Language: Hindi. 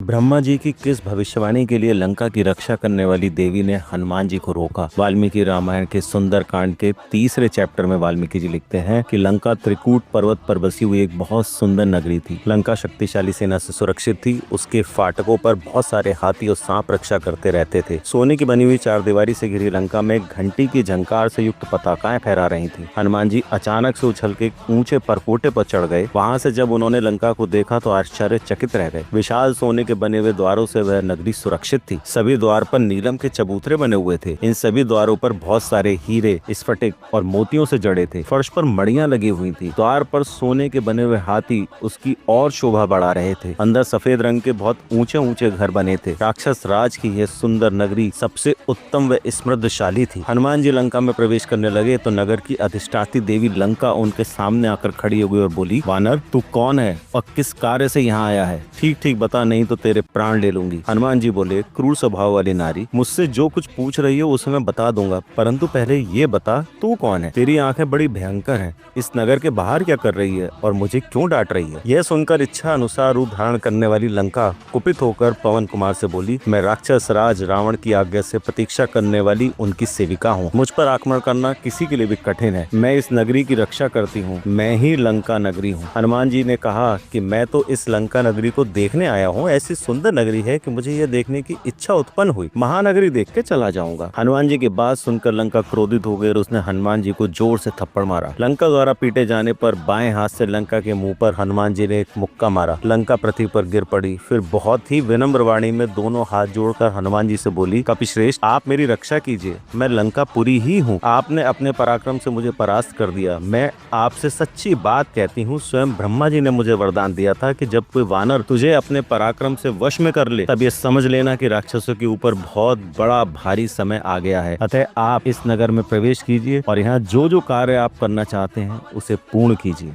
ब्रह्मा जी की किस भविष्यवाणी के लिए लंका की रक्षा करने वाली देवी ने हनुमान जी को रोका? वाल्मीकि रामायण के सुंदर कांड के तीसरे चैप्टर में वाल्मीकि जी लिखते हैं कि लंका त्रिकूट पर्वत पर बसी हुई एक बहुत सुंदर नगरी थी। लंका शक्तिशाली सेना से सुरक्षित थी। उसके फाटकों पर बहुत सारे हाथी और सांप रक्षा करते रहते थे। सोने की बनी हुई चारदीवारी से घिरी लंका में घंटी की झंकार से युक्त पताकाएं फहरा रही थी। हनुमान जी अचानक से उछल के ऊंचे परकोटे पर चढ़ गए। वहां से जब उन्होंने लंका को देखा तो आश्चर्यचकित रह गए। विशाल सोने के बने हुए द्वारों से वह नगरी सुरक्षित थी। सभी द्वार पर नीलम के चबूतरे बने हुए थे। इन सभी द्वारों पर बहुत सारे हीरे, स्फटिक और मोतियों से जड़े थे। फर्श पर मड़ियां लगी हुई थी। द्वार पर सोने के बने हुए हाथी उसकी और शोभा बढ़ा रहे थे। अंदर सफेद रंग के बहुत ऊंचे ऊंचे घर बने थे। राक्षस राज की यह सुंदर नगरी सबसे उत्तम व समृद्धशाली थी। हनुमान जी लंका में प्रवेश करने लगे तो नगर की अधिष्ठात्री देवी लंका उनके सामने आकर खड़ी हो गई और बोली, वानर, तू कौन है और किस कार्य से यहाँ आया है? ठीक ठीक बता, नहीं तो तेरे प्राण ले लूंगी। हनुमान जी बोले, क्रूर स्वभाव वाली नारी, मुझसे जो कुछ पूछ रही हो उसे मैं बता दूंगा, परंतु पहले ये बता तू कौन है? तेरी आंखें बड़ी भयंकर हैं। इस नगर के बाहर क्या कर रही है और मुझे क्यों डांट रही है? यह सुनकर इच्छा अनुसार रूप धारण करने वाली लंका कुपित होकर पवन कुमार से बोली, मैं राक्षस राज रावण की आज्ञा से प्रतीक्षा करने वाली उनकी सेविका हूँ। मुझ पर आक्रमण करना किसी के लिए भी कठिन है। मैं इस नगरी की रक्षा करती हूँ। मैं ही लंका नगरी हूँ। हनुमान जी ने कहा कि मैं तो इस लंका नगरी को देखने आया हूँ। ऐसी सुंदर नगरी है कि मुझे यह देखने की इच्छा उत्पन्न हुई। महानगरी देख के चला जाऊंगा। हनुमान जी की बात सुनकर लंका क्रोधित हो गई और उसने हनुमान जी को जोर से थप्पड़ मारा। लंका द्वारा पीटे जाने पर बाएं हाथ से लंका के मुंह पर हनुमान जी ने एक मुक्का मारा। लंका पृथ्वी पर गिर पड़ी। फिर बहुत ही विनम्र वाणी में दोनों हाथ जोड़कर हनुमान जी से बोली, कपिश्रेष्ठ, आप मेरी रक्षा कीजिए। मैं लंकापुरी ही हूँ। आपने अपने पराक्रम से मुझे परास्त कर दिया। मैं आपसे सच्ची बात कहती हूँ, स्वयं ब्रह्मा जी ने मुझे वरदान दिया था कि जब कोई वानर तुझे अपने पराक्रम से वश में कर ले तब ये समझ लेना कि राक्षसों के ऊपर बहुत बड़ा भारी समय आ गया है। अतः आप इस नगर में प्रवेश कीजिए और यहाँ जो जो कार्य आप करना चाहते हैं उसे पूर्ण कीजिए।